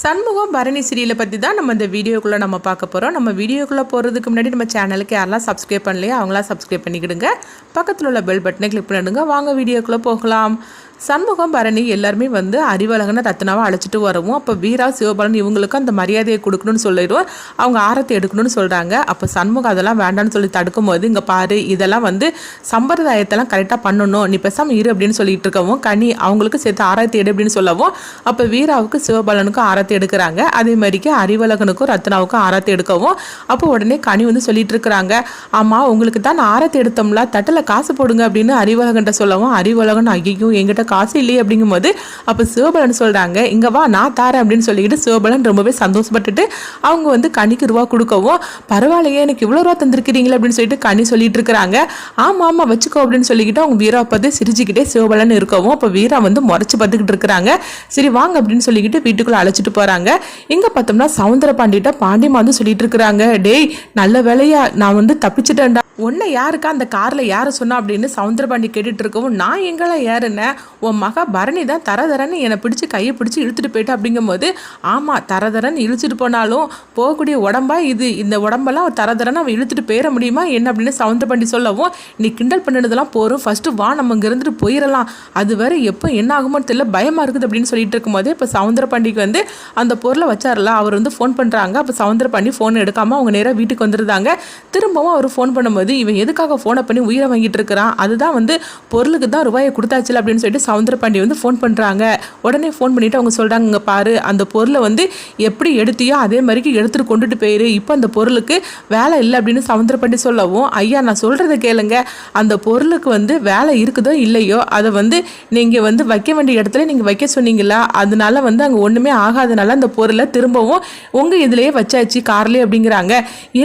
சண்முகம் பரணி சீரியலை பற்றி தான் நம்ம இந்த வீடியோக்குள்ளே நம்ம பார்க்க போகிறோம். நம்ம வீடியோக்குள்ளே போகிறதுக்கு முன்னாடி நம்ம சேனலுக்கு யாரெல்லாம் சப்ஸ்கிரைப் பண்ணலையோ அவங்களாம் சப்ஸ்கிரைப் பண்ணிக்கிடுங்க. பக்கத்தில் உள்ள பெல் பட்டனை கிளிக் பண்ணிடுங்க. வாங்க வீடியோக்குள்ளே போகலாம். சண்முகம் பரணி எல்லாருமே வந்து அறிவழகனை ரத்னாவை அழைச்சிட்டு வரவும், அப்போ வீரா சிவபாலன் இவங்களுக்கு அந்த மரியாதையை கொடுக்கணும்னு சொல்லிடுவோம். அவங்க ஆரத்தை எடுக்கணும்னு சொல்கிறாங்க. அப்போ சண்முகம் அதெல்லாம் வேண்டான்னு சொல்லி தடுக்கும் போது, இங்கே பாரு இதெல்லாம் வந்து சம்பிரதாயத்தெல்லாம் கரெக்டாக பண்ணணும், நீ பேசாமல் இரு அப்படின்னு சொல்லிட்டு இருக்கவும், கனி அவங்களுக்கு சேர்த்து ஆரத்தை எடு அப்படின்னு சொல்லவும், அப்போ வீராவுக்கு சிவபாலனுக்கும் ஆரத்தை எடுக்கிறாங்க. அதே மாதிரிக்கு அறிவழகனுக்கும் ரத்னாவுக்கும் ஆரத்தை எடுக்கவும், அப்போ உடனே கனி வந்து சொல்லிட்டு இருக்கிறாங்க, ஆமாம் உங்களுக்கு தான் நான் ஆரத்தை எடுத்தோம்ல, தட்டில் காசு போடுங்க அப்படின்னு அறிவழகன்ட்ட சொல்லவும், அறிவழகன் ஐயோ எங்கிட்ட காசு இல்லையே அப்படிங்கும்போது அப்போ சிவபாலன் சொல்கிறாங்க, இங்கே வா நான் தாரேன் அப்படின்னு சொல்லிக்கிட்டு சிவபாலன் ரொம்பவே சந்தோஷப்பட்டுட்டு அவங்க வந்து கனிக்கு ரூபா கொடுக்கவும், பரவாயில்லையே எனக்கு இவ்வளோ ரூபா தந்திருக்கிறீங்களே அப்படின்னு சொல்லிட்டு கனி சொல்லிட்டு இருக்கிறாங்க. ஆமாம் ஆமாம் வச்சுக்கோ அப்படின்னு சொல்லிக்கிட்டு அவங்க வீராவை பார்த்து சிரிச்சுக்கிட்டே சிவபாலன் இருக்கவும், அப்போ வீரா வந்து முறைச்சு பார்த்துக்கிட்டு இருக்கிறாங்க. சரி வாங்க அப்படின்னு சொல்லிக்கிட்டு வீட்டுக்குள்ளே அழைச்சிட்டு போகிறாங்க. இங்கே பார்த்தோம்னா சவுந்தர பாண்டிகிட்ட பாண்டியம்மா வந்து சொல்லிட்டு இருக்கிறாங்க, டேய் நல்ல வேலையா நான் வந்து தப்பிச்சுட்டேன்டா, உன்னை யாருக்கா அந்த காரில் யாரை சொன்னா அப்படின்னு சவுந்தரபாண்டி கேட்டுட்டு இருக்கவும், நான் எங்கெல்லாம் ஏறுனேன், உன் மகா பரணி தான் தரதரன்னு என்னை பிடிச்சி கையை பிடிச்சி இழுத்துட்டு போயிட்டு அப்படிங்கும்போது, ஆமாம் தரதரன்னு இழுத்துட்டு போனாலும் போகக்கூடிய உடம்பா இது, இந்த உடம்பெல்லாம் தரதரன்னு அவன் இழுத்துட்டு போயிட முடியுமா என்ன அப்படின்னு சவுந்தரபாண்டி சொல்லவும், நீ கிண்டல் பண்ணினதெல்லாம் போகிறோம், ஃபஸ்ட்டு வா நம்ம இங்கே இருந்துட்டு போயிடலாம், அது வேறு எப்போ என்ன ஆகுமோன்னு தெரியல பயமாக இருக்குது அப்படின்னு சொல்லிட்டு இருக்கும்போது, இப்போ சவுந்தரபாண்டிக்கு வந்து அந்த பொருளை வச்சார்ல அவர் வந்து ஃபோன் பண்ணுறாங்க. அப்போ சவுந்தரபாண்டி ஃபோன் எடுக்காமல் அவங்க நேராக வீட்டுக்கு வந்துருந்தாங்க. திரும்பவும் அவர் ஃபோன் பண்ணும்போது, இவன் எதுக்காக ஃபோனை பண்ணி உயிரை வாங்கிட்டு இருக்கிறான், அதுதான் வந்து பொருளுக்கு தான் ரூபாயை கொடுத்தாச்சு அப்படின்னு சொல்லிட்டு சவுந்தரபாண்டி வந்து ஃபோன் பண்ணுறாங்க. உடனே ஃபோன் பண்ணிவிட்டு அவங்க சொல்கிறாங்க, இங்கே பாரு அந்த பொருளை வந்து எப்படி எடுத்தியோ அதே மாதிரிக்கு எடுத்துகிட்டு கொண்டுட்டு போயிரு, இப்போ அந்த பொருளுக்கு வேலை இல்லை அப்படின்னு சவுந்தரபாண்டி சொல்லவும், ஐயா நான் சொல்கிறத கேளுங்க, அந்த பொருளுக்கு வந்து வேலை இருக்குதோ இல்லையோ அதை வந்து நீங்கள் வந்து வைக்க வேண்டிய இடத்துல நீங்கள் வைக்க சொன்னீங்களா, அதனால வந்து அங்கே ஒன்றுமே ஆகாதனால அந்த பொருளை திரும்பவும் உங்கள் இதுலேயே வச்சாச்சு கார்லேயே அப்படிங்கிறாங்க.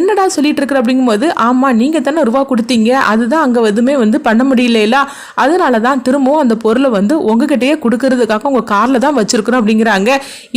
என்னடா சொல்லிட்டு இருக்கிற அப்படிங்கும்போது, ஆமாம் நீங்கள் தானே ரூபா கொடுத்தீங்க, அதுதான் அங்கே எதுவுமே வந்து பண்ண முடியல, அதனால தான் திரும்பவும் அந்த பொருளை வந்து உங்ககிட்டயே கொடுக்கறதுக்காக உங்கள் காரில் தான் வச்சிருக்கிறோம் அப்படிங்கிறாங்க.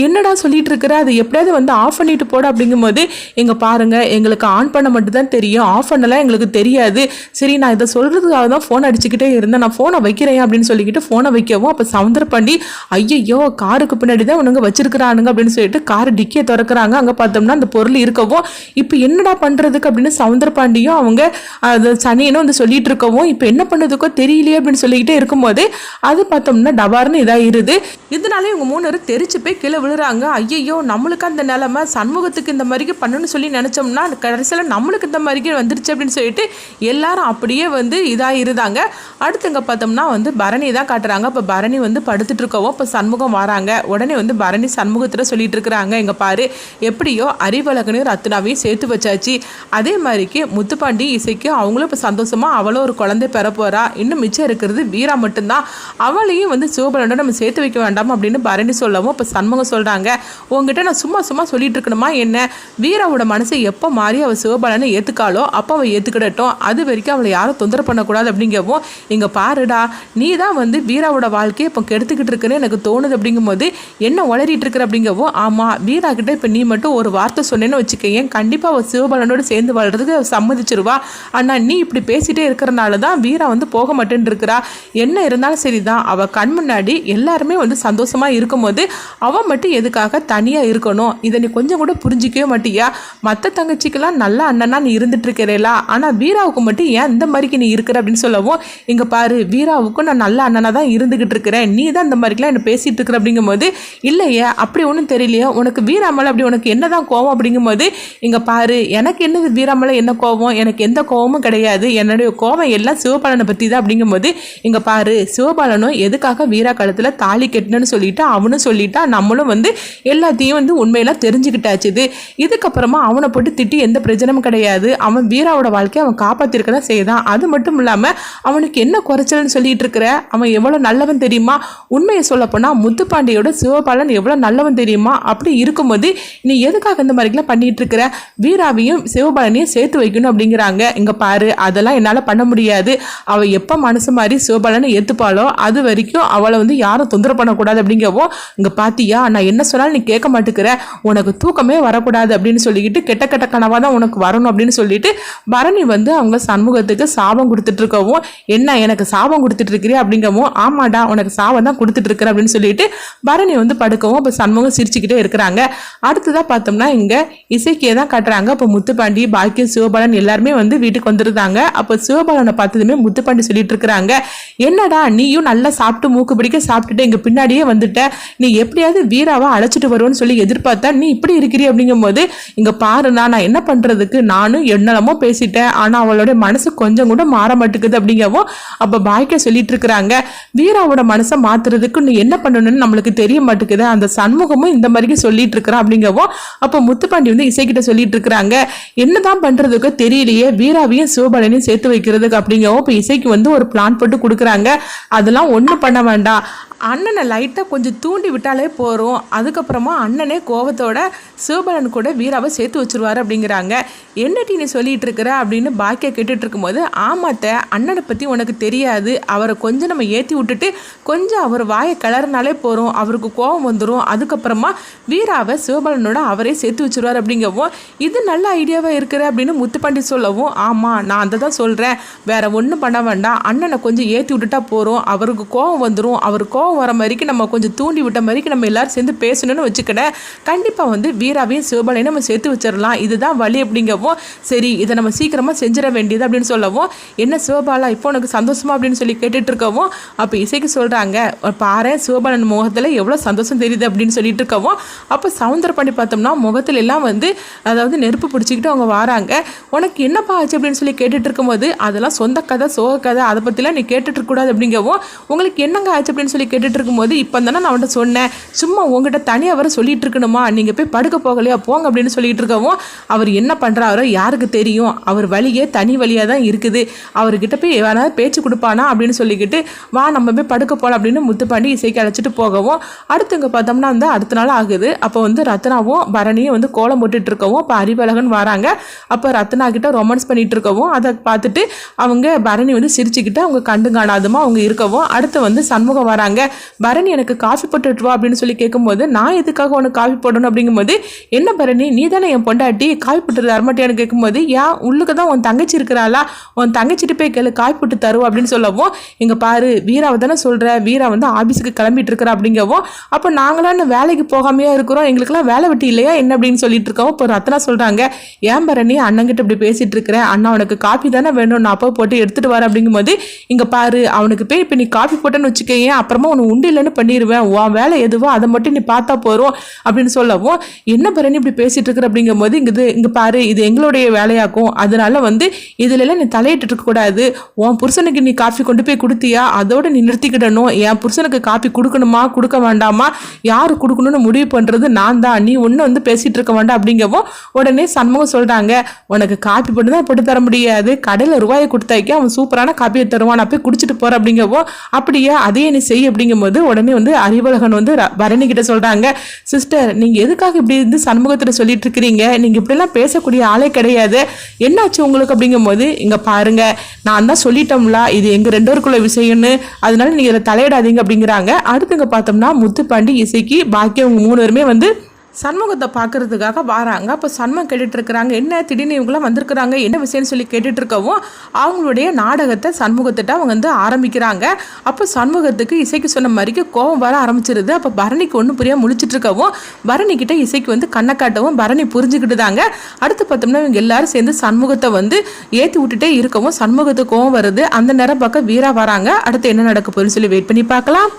என்னடா சொல்லிட்டு இருக்கிற, அதை எப்படியாவது வந்து ஆஃப் பண்ணிட்டு போட அப்படிங்கும்போது, எங்க பாருங்க எங்களுக்கு ஆன் பண்ண மட்டும் தான் தெரியும், ஆஃப் பண்ணலாம் எங்களுக்கு தெரியாது, சரி நான் இதை சொல்றதுக்காக தான் ஃபோன் அடிச்சுக்கிட்டே இருந்தேன், நான் ஃபோனை வைக்கிறேன் அப்படின்னு சொல்லிக்கிட்டு ஃபோனை வைக்கவும், அப்போ சவுந்தரபாண்டி ஐயோ காருக்கு பின்னாடி தான் உனங்க வச்சிருக்கிறானுங்க அப்படின்னு சொல்லிட்டு கார் டிக்கியை திறக்கிறாங்க. அங்கே பார்த்தோம்னா அந்த பொருள் இருக்கவும், இப்போ என்னடா பண்ணுறதுக்கு அப்படின்னு சவுந்தரபாண்டியும் அவங்க அது சனியனும் வந்து சொல்லிட்டு இருக்கவும், இப்போ என்ன பண்ணதுக்கோ தெரியலையே அப்படின்னு சொல்லிக்கிட்டே இருக்கும்போது அது பார்த்தோம்னா டபார்னு இதாகிருது. இதனால இவங்க 3 பேரும் தெரிச்சு போய் கீழே விழுறாங்க. ஐயோ நம்மளுக்கு அந்த நிலைமை, சண்முகத்துக்கு இந்த மாதிரிக்கு பண்ணணும்னு சொல்லி நினச்சோம்னா கடைசியில் நம்மளுக்கு இந்த மாதிரிக்கு வந்துருச்சு அப்படின்னு சொல்லிட்டு எல்லாரும் அப்படியே வந்து இதாகிருந்தாங்க. அடுத்து இங்கே பார்த்தோம்னா வந்து பரணி தான் காட்டுறாங்க. இப்போ பரணி வந்து படுத்துட்டு இருக்கவும் இப்போ சண்முகம் வராங்க. உடனே வந்து பரணி சண்முகத்தில் சொல்லிட்டு இருக்கிறாங்க, எங்க பாரு எப்படியோ அறிவழகனையும் ரத்னாவையும் சேர்த்து வச்சாச்சு, அதே மாதிரிக்கு முத்துப்பாண்டி இசைக்கு அவங்களும் இப்போ சந்தோஷமாக அவளும் ஒரு குழந்தை பெற போகிறா, இன்னும் மிச்சம் இருக்கிறது வீரா மட்டும்தான், அவளையும் வந்து சிவபாலனோட நம்ம சேர்த்து வைக்க வேண்டாம் அப்படின்னு பரணி சொல்லவும், இப்போ சண்முகம் சொல்கிறாங்க, உங்ககிட்ட நான் சும்மா சும்மா சொல்லிட்டு இருக்கணுமா என்ன, வீராவோட மனசை எப்போ மாறி அவள் சிவபாலனை ஏற்றுக்காளோ அப்போ அவள் ஏற்றுக்கிடட்டும், அது வரைக்கும் அவளை யாரும் தொந்தரவு பண்ணக்கூடாது அப்படிங்கவும், இங்கே பாருடா நீ தான் வந்து வீராவோட வாழ்க்கையை இப்போ கெடுத்துக்கிட்டு இருக்குன்னு எனக்கு தோணுது அப்படிங்கும்போது, என்ன உளறிட்டு இருக்கிற அப்படிங்கவும், ஆமாம் வீரா கிட்ட இப்போ நீ மட்டும் ஒரு வார்த்தை சொன்னேன்னு வச்சுக்கேன், கண்டிப்பாக அவள் சிவபாலனோடு சேர்ந்து வாழ்றதுக்கு சம்மதிச்சிருவா, ஆனால் நீ இப்படி பேசிட்டே இருக்கிறனால தான் வீரா வந்து போக மாட்டேன்னு இருக்கிறா, என்ன இருந்தாலும் சரிதான் அவள் கண் முன்னாடி எல்லாருமே வந்து சந்தோஷமாக இருக்கும்போது அவன் மட்டும் எதுக்காக தனியாக இருக்கணும், இதை நீ கொஞ்சம் கூட புரிஞ்சிக்கவே மாட்டியா, மற்ற தங்கச்சிக்கெல்லாம் நல்ல அண்ணனா நீ இருந்துட்டு இருக்கிறேலா, ஆனால் வீராவுக்கு மட்டும் ஏன் இந்த மாதிரிக்கு நீ இருக்கிற அப்படின்னு சொல்லவும், இங்கே பாரு வீராவுக்கும் நான் நல்ல அண்ணனாக தான் இருந்துக்கிட்டு இருக்கிறேன், நீ தான் இந்த மாதிரிக்கெலாம் என்ன பேசிகிட்டு இருக்கிற அப்படிங்கும்போது, இல்லையே அப்படி ஒன்றும் தெரியலையே உனக்கு வீராமலை அப்படி உனக்கு என்ன தான் கோவம் அப்படிங்கும்போது, இங்கே பாரு எனக்கு என்னது வீராமலை என்ன கோவம், எனக்கு எந்த கோவமும் கிடையாது, என்னுடைய கோவம் எல்லாம் சிவபாலனை பற்றி தான் அப்படிங்கும்போது, இங்கே பாரு சிவபாலனும் எதுக்காக வீரா காலத்தில் தாலி கட்டணும்னு சொல்லிட்டு அவனும் சொல்லிட்டா, நம்மளும் வந்து எல்லாத்தையும் வந்து உண்மையெல்லாம் தெரிஞ்சுக்கிட்டாச்சுது, இதுக்கப்புறமா அவனை போட்டு திட்டி எந்த பிரச்சனையும் கிடையாது, அவன் வீராவோட வாழ்க்கையை அவன் காப்பாற்றிருக்க தான் செய்தான், அது மட்டும் இல்லாமல் அவனுக்கு என்ன குறைச்சல்னு சொல்லிட்டு இருக்கிற, அவன் எவ்வளோ நல்லவன் தெரியுமா, உண்மையை சொல்லப்போனால் முத்துப்பாண்டியோட சிவபாலன் எவ்வளோ நல்லவன் தெரியுமா, அப்படி இருக்கும்போது நீ எதுக்காக இந்த மாதிரிலாம் பண்ணிட்டு இருக்கிற, வீராவையும் சிவபாலனையும் சேர்த்து வைக்கணும் அப்படிங்கிறாங்க. இங்கே பாரு அதெல்லாம் என்னால் பண்ண முடியாது, அவள் எப்போ மனசு மாதிரி சிவபாலனை ஏற்றுப்பாளோ அது வரைக்கும் அவளை வந்து யாரும் தொந்தரவு பண்ணக்கூடாது அப்படிங்கவும், இங்கே பாத்தியா நான் என்ன சொன்னாலும் நீ கேட்க மாட்டேங்கிற, உனக்கு தூக்கமே வரக்கூடாது அப்படின்னு சொல்லிக்கிட்டு கெட்ட கெட்ட கனவாக தான் உனக்கு வரணும் அப்படின்னு சொல்லிட்டு பரணி வந்து அவங்க சண்முகத்துக்கு சாபம் கொடுத்துட்டு இருக்கவும், என்ன எனக்கு சாபம் கொடுத்துட்டு இருக்கிறியா அப்படிங்கவும், ஆமாடா உனக்கு சாபம் தான் கொடுத்துட்டு இருக்கிற அப்படின்னு சொல்லிட்டு பரணி வந்து படுக்கவும் இப்போ சண்முகம் சிரிச்சுக்கிட்டே இருக்கிறாங்க. அடுத்ததாக பார்த்தோம்னா இங்கே இசைக்கியே தான் காட்டுறாங்க. அப்போ முத்துப்பாண்டி, பாக்கியம், சிவபாலன் எல்லாருமே வந்து வீட்டுக்கு வந்துருந்தாங்க. அப்போ சிவபாலனை பார்த்ததுமே முத்துப்பாண்டி சொல்லிட்டு இருக்கிறாங்க, என்னடா நீயும் நல்லா சாப்பிட்டு மூக்கு பிடிக்க சாப்பிட்டுட்டு எங்க பின்னாடியே வந்துட்ட, நீ எப்படியாவது வீராவை அழைச்சிட்டு வருவோன்னு சொல்லி எதிர்பார்த்தா நீ இப்படி இருக்கிறீ அப்படிங்கும் போது, இங்க பாருண்ணா நான் என்ன பண்றதுக்கு, நானும் என்னெல்லாமோ பேசிட்டேன், ஆனா அவளோட மனசு கொஞ்சம் கூட மாற மாட்டேங்குது அப்படிங்கவும் அப்ப பாக்கிய சொல்லிட்டு இருக்கிறாங்க, வீராவோட மனசை மாத்துறதுக்கு நீ என்ன பண்ணணும்னு நம்மளுக்கு தெரிய மாட்டேங்குது, அந்த சண்முகமும் இந்த மாதிரி சொல்லிட்டு இருக்கிறான் அப்படிங்கவும் அப்ப முத்துப்பாண்டி வந்து இசைக்கிட்ட சொல்லிட்டு இருக்கிறாங்க, என்னதான் பண்றதுக்கு தெரியலையே, வீராவையும் சிவபாலனையும் சேர்த்து வைக்கிறதுக்கு அப்படிங்கவும் இப்ப இசைக்கு வந்து ஒரு பிளான் போட்டு கொடுக்குறாங்க. அதெல்லாம் ஒன்றும் பண்ண வேண்டாம், அண்ணனை லைட்டாக கொஞ்சம் தூண்டி விட்டாலே போகிறோம், அதுக்கப்புறமா அண்ணனே கோவத்தோட சிவபாலன் கூட வீராவை சேர்த்து வச்சுருவார் அப்படிங்கிறாங்க. என்னட்டி நீ சொல்லிட்டு இருக்கிற அப்படின்னு பாக்கியா கேட்டுட்டு இருக்கும்போது, ஆமாத்த அண்ணனை பற்றி உனக்கு தெரியாது, அவரை கொஞ்சம் நம்ம ஏற்றி விட்டுட்டு கொஞ்சம் அவர் வாயை கிளறினாலே போகிறோம், அவருக்கு கோவம் வந்துடும், அதுக்கப்புறமா வீராவை சிவபாலனோட அவரே சேர்த்து வச்சுருவார் அப்படிங்கவும், இது நல்ல ஐடியாவாக இருக்கிற அப்படின்னு முத்துப்பாண்டி சொல்லவும், ஆமாம் நான் அதை தான் சொல்கிறேன், வேற ஒன்றும் பண்ண வேண்டாம், அண்ணனை கொஞ்சம் ஏற்றி விட்டுட்டா போகிறோம், அவருக்கு கோவம் வந்துடும், அவர் கோவம் வர மாதிரிக்கு நம்ம கொஞ்சம் தூண்டி விட்ட மாதிரிக்கு நம்ம எல்லாரும் சேர்ந்து பேசணும்னு வச்சுக்கிட்டேன், கண்டிப்பாக வந்து வீராவையும் சிவபாலையும் நம்ம சேர்த்து வச்சிடலாம், இதுதான் வழி அப்படிங்கவும், சரி இதை நம்ம சீக்கிரமாக செஞ்சிட வேண்டியது அப்படின்னு சொல்லவும், என்ன சிவபாலா இப்போ உனக்கு சந்தோஷமா அப்படின்னு சொல்லி கேட்டுட்டு இருக்கவும் அப்போ இசைக்கு சொல்கிறாங்க, பாரு சிவபாலன் முகத்தில் எவ்வளோ சந்தோஷம் தெரியுது அப்படின்னு சொல்லிட்டு இருக்கவும், அப்போ சவுந்தர பண்ணி பார்த்தோம்னா முகத்துல எல்லாம் வந்து அதாவது நெருப்பு பிடிச்சிக்கிட்டு அவங்க வராங்க. உனக்கு என்னப்பா ஆச்சு அப்படின்னு சொல்லி கேட்டுட்டு இருக்கும்போது, அதெல்லாம் சொந்த கதை சோக கதை, அதை பற்றிலாம் நீ கேட்டுட்டு இருக்கக்கூடாது அப்படிங்கவும், உங்களுக்கு என்னங்க ஆச்சு அப்படின்னு சொல்லி கேட்டுட்டு இருக்கும்போது, இப்போ தானே நான் அவன்கிட்ட சொன்னேன், சும்மா உங்ககிட்ட தனியாக வர சொல்லிட்டு இருக்கணுமா, நீங்கள் போய் படுக்க போகலையா போங்க அப்படின்னு சொல்லிட்டு இருக்கவும், அவர் என்ன பண்ணுறாரோ யாருக்கு தெரியும், அவர் வழியே தனி வழியாக தான் இருக்குது, அவர்கிட்ட போய் வேணாவது பேச்சு கொடுப்பானா அப்படின்னு சொல்லிக்கிட்டு, வா நம்ம போய் படுக்க போகலாம் அப்படின்னு முத்துப்பாண்டி இசைக்கு அழைச்சிட்டு போகவும், அடுத்துங்க பார்த்தோம்னா வந்து அடுத்த நாள் ஆகுது. அப்போ வந்து ரத்னாவும் பரணியும் வந்து கோலம் போட்டுட்டு இருக்கவும் அப்போ அறிவழகன் வராங்க. அப்போ ரத்னா கிட்ட ரொமான்ஸ் பண்ணிட்டு இருக்கவும் அதை பார்த்துட்டு அவங்க பரணி வந்து சிரிச்சுக்கிட்டு அவங்க கண்டு காணாதுமா அவங்க இருக்கவும், அடுத்து வந்து சண்முகம் வராங்க. பரணி எனக்கு காஃபி போட்டுட்டு வா அப்படின்னு சொல்லி கேட்கும்போது, நான் எதுக்காக உனக்கு காஃபி போடணும் அப்படிங்கும்போது, என்ன பரணி நீ தானே என் பொண்டாட்டி, காஃபி போட்டு தரமாட்டியான்னு கேட்கும்போது, ஏன் உள்ளுக்கு தான் உன் தங்கச்சி இருக்கிறாளா, உன் தங்கச்சிட்டு போய் கேளு காஃபி போட்டு தருவோம் அப்படின்னு சொல்லவும், இங்கே பாரு வீராவை தானே சொல்கிற, வீரா வந்து ஆஃபீஸுக்கு கிளம்பிட்டு இருக்கிறா அப்படிங்கவும், அப்போ நாங்களாம் வேலைக்கு போகாமையா இருக்கிறோம், எங்களுக்கெல்லாம் வேலை வெட்டி இல்லையா என்ன அப்படின்னு சொல்லிட்டு இருக்கோம். இப்போ ரத்னா சொல்கிறாங்க, ஏன் பரணி அண்ணங்கிட்ட இப்படி பேசிட்டு இருக்கிறேன், அண்ணா உனக்கு காஃபி தானே வேணும், நான் அப்போ போட்டு எடுத்துட்டு வரேன் அப்படிங்கும்போது, இங்கே பாரு அவனுக்கு போய் இப்போ நீ காஃபி போட்டேன்னு வச்சுக்கேன், அப்புறமா உனக்கு உண்டு இல்லைன்னு பண்ணிடுவேன், உன் வேலை எதுவோ அதை மட்டும் நீ பார்த்தா போகிறோம் அப்படின்னு சொல்லவும், என்ன பரணி இப்படி பேசிட்டு இருக்கிற அப்படிங்கும்போது, இங்கே பாரு இது எங்களுடைய வேலையாக்கும், அதனால வந்து இதுலலாம் நீ தலையிட்டு இருக்கக்கூடாது, உன் புருஷனுக்கு நீ காஃபி கொண்டு போய் கொடுத்தியா அதோட நீ நிறுத்திக்கிடணும், என் புருஷனுக்கு காஃபி கொடுக்கணுமா கொடுக்க வேண்டாமா யாரு கொடுக்கணும்னு முடிவு பண்ணுறது நான் தான், நீ ஒன்று வந்து பேசிட்டு இருக்க வேண்டாம் அப்படிங்கவும், உடனே சண்முகம் சொல்கிறாங்க, உனக்கு காஃபி போட்டு தான் போட்டு தர முடியாது, கடையில் ரூபாயை கொடுத்தாக்கி அவன் சூப்பரான காப்பியை தருவான், நான் போய் குடிச்சிட்டு போகிறேன் அப்படிங்கவும், அப்படியே அதையே நீ செய் அப்படிங்கும்போது உடனே வந்து அறிவழகன் வந்து பரணி கிட்ட சொல்றாங்க, சிஸ்டர் நீங்க எதுக்காக இப்படி இருந்து சண்முகத்துல சொல்லிட்டு இருக்கிறீங்க, நீங்க இப்படிலாம் பேசக்கூடிய ஆளே கிடையாது, என்னாச்சு உங்களுக்கு அப்படிங்கும்போது, இங்க பாருங்க நான் தான் சொல்லிட்டோம்ல இது எங்க ரெண்டோருக்குள்ள விஷயம்னு, அதனால நீங்க இதில் தலையிடாதீங்க அப்படிங்கிறாங்க. அடுத்துங்க பார்த்தோம்னா முத்துப்பாண்டி இசைக்கு பாக்கியம் அவங்க 3 பேருமே வந்து சண்முகத்தை பார்க்கறதுக்காக வராங்க. அப்போ சண்முகம் கேட்டுட்டு இருக்கிறாங்க, என்ன திடீர்னு இவங்களாம் வந்திருக்கிறாங்க என்ன விஷயம்னு சொல்லி கேட்டுட்டு இருக்கவும், அவங்களுடைய நாடகத்தை சண்முகத்திட்ட அவங்க வந்து ஆரம்பிக்கிறாங்க. அப்போ சண்முகத்துக்கு இசைக்கு சொன்ன மாதிரிக்கு கோபம் வர ஆரம்பிச்சிருது. அப்போ பரணிக்கு ஒன்றும் புரியாம முழிச்சிட்டு இருக்கவும், பரணி கிட்ட இசைக்கு வந்து கண்ணை காட்டவும் பரணி புரிஞ்சுக்கிட்டுதாங்க. அடுத்து பார்த்தோம்னா இவங்க எல்லாரும் சேர்ந்து சண்முகத்தை வந்து ஏற்றி விட்டுட்டே இருக்கவும் சண்முகத்துக்கு கோவம் வருது. அந்த நேரம் பார்க்க வீரா வராங்க. அடுத்து என்ன நடக்க போகுதுன்னு சொல்லி வெயிட் பண்ணி பார்க்கலாம்.